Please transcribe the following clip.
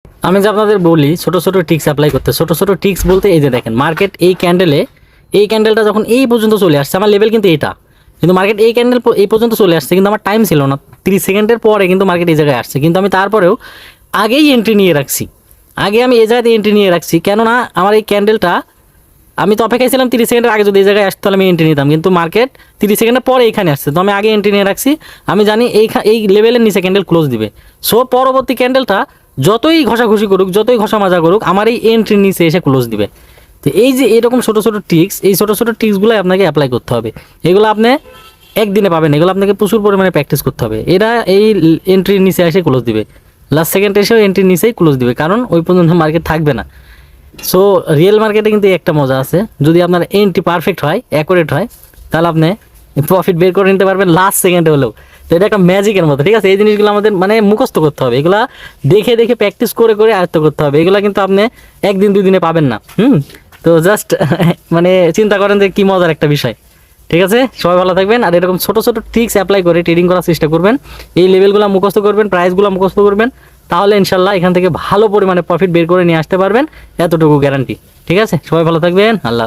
আমি যে আপনাদের বলি ছোট ছোট ট্রিক্স অ্যাপ্লাই করতে, ছোট ছোট ট্রিক্স বলতে এই যে দেখেন মার্কেট এই ক্যান্ডেলটা যখন এই পর্যন্ত চলে আসছে, আমার লেভেল কিন্তু এটা, কিন্তু মার্কেট এই ক্যান্ডেল এই পর্যন্ত চলে আসছে, কিন্তু আমার টাইম ছিল না 30 সেকেন্ডের পরে কিন্তু মার্কেট এই জায়গায় আসছে, কিন্তু আমি তারপরেও আগেই এন্ট্রি নিয়ে রাখছি। আগে আমি এই জায়গাতে এন্ট্রি নিয়ে রাখছি, কেননা আমার এই ক্যান্ডেলটা আমি তো অপেক্ষায় ছিলাম 30 সেকেন্ডের আগে যদি এই জায়গায় আসতো তাহলে আমি এন্ট্রি নিতাম, কিন্তু মার্কেট 30 সেকেন্ডের পরে এখানে আসছে, তো আমি আগে এন্ট্রি নিয়ে রাখছি। আমি জানি এই লেভেলের নিচে ক্যান্ডেল ক্লোজ দিবে, সো পরবর্তী ক্যান্ডেলটা যতই ঘষাঘষি করুক, যতই ঘষা মাজা করুক, আমার এই এন্ট্রির নিচে এসে ক্লোজ দিবে। তো এই যে এরকম ছোটো ছোটো ট্রিক্স, এই ছোটো ছোটো ট্রিক্সগুলো আপনাকে অ্যাপ্লাই করতে হবে। এগুলো আপনি একদিনে পাবেন, এগুলো আপনাকে প্রচুর পরিমাণে প্র্যাকটিস করতে হবে। এরা এই এন্ট্রির নিচে এসে ক্লোজ দিবে, লাস্ট সেকেন্ড এসেও এন্ট্রির নিচেই ক্লোজ দিবে, কারণ ওই পর্যন্ত মার্কেট থাকবে না। সো রিয়েল মার্কেটে কিন্তু একটা মজা আছে, যদি আপনার এন্ট্রি পারফেক্ট হয়, অ্যাকুরেট হয়, তাহলে আপনি প্রফিট বের করে নিতে পারবেন লাস্ট সেকেন্ডে হলেও। তো এটা একটা ম্যাজিকের মতো, ঠিক আছে? এই জিনিসগুলো আমাদের মানে মুখস্থ করতে হবে, এগুলা দেখে দেখে প্র্যাকটিস করে করে আয়ত্ত করতে হবে। এগুলা কিন্তু আপনি একদিন দুই দিনে পাবেন না। তো জাস্ট মানে চিন্তা করেন যে কী মজার একটা বিষয়। ঠিক আছে, সবাই ভালো থাকবেন, আর এরকম ছোটো ছোটো ট্রিক্স অ্যাপ্লাই করে ট্রেডিং করার চেষ্টা করবেন। এই লেভেলগুলো মুখস্থ করবেন, প্রাইসগুলো মুখস্থ করবেন, তাহলে ইনশাল্লাহ এখান থেকে ভালো পরিমাণে প্রফিট বের করে নিয়ে আসতে পারবেন, এতটুকু গ্যারান্টি। ঠিক আছে, সবাই ভালো থাকবেন, আল্লাহ।